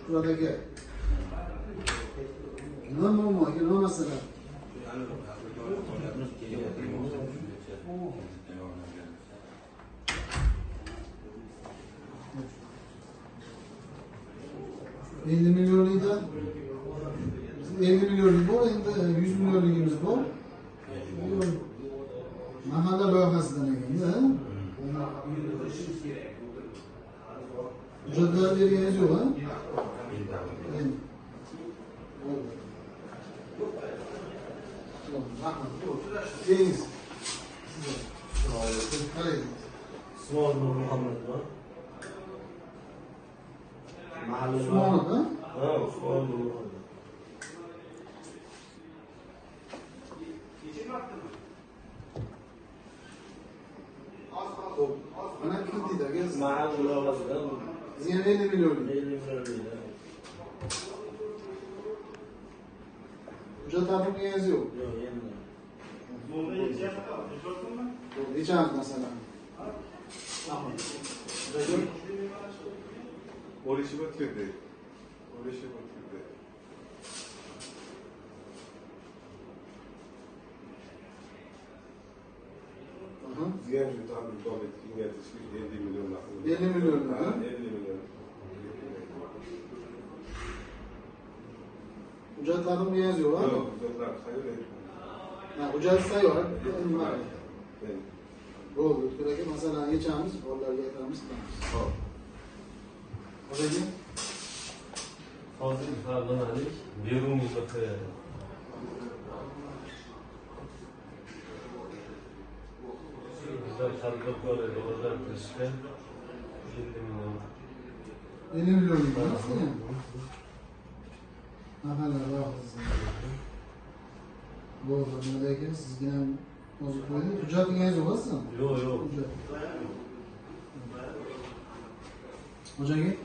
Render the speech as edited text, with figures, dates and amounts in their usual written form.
Buradaki. Nima muammo? Nima masala? $50 milyonlukda 50 milyonluk bor, endi 100 milyonligimiz bor. Mahalla loyihasidan ekanda. Hujjatlar berganingiz yo'q, ha? Keyin Usmon Muhammadov. Mahalla. Usmonov, ha? Ha, Usmon Muhammadov. Mana kreditdagi Mahalla loyihasidan yana 50 milyonlik. 50 million. Hujjatlarni berganingiz yo'q. Yo'q, endi. Necha aniq masala? Olishib o'tganda. Olishib o'tganda. Ziyan shu ta'lim davom ettirishga 50 million narxi. 50 million, ha? 50 million. Hujjatlarni berganingiz yo'q, ha? Yo'q, hujjatlar tayyor. Ha, hujjat tayyor. Ben. Bo'ldi, o'tkir aka, masalani yechamiz, bolalarga aytamiz. Hop. Hozirgi Hozir farqlanalik, berungi baqa. Bizlar tadbirkor e'tiborlar qilishga 50 million. 50 milyonlik emas-ku. Mahalla loyihasi. Bo'ldi, nima ekan, sizga ham hozir qo'ying. Hujjat berganingiz yo'q, sizmi? Yo'q, yo'q. Hujjat. Hocaga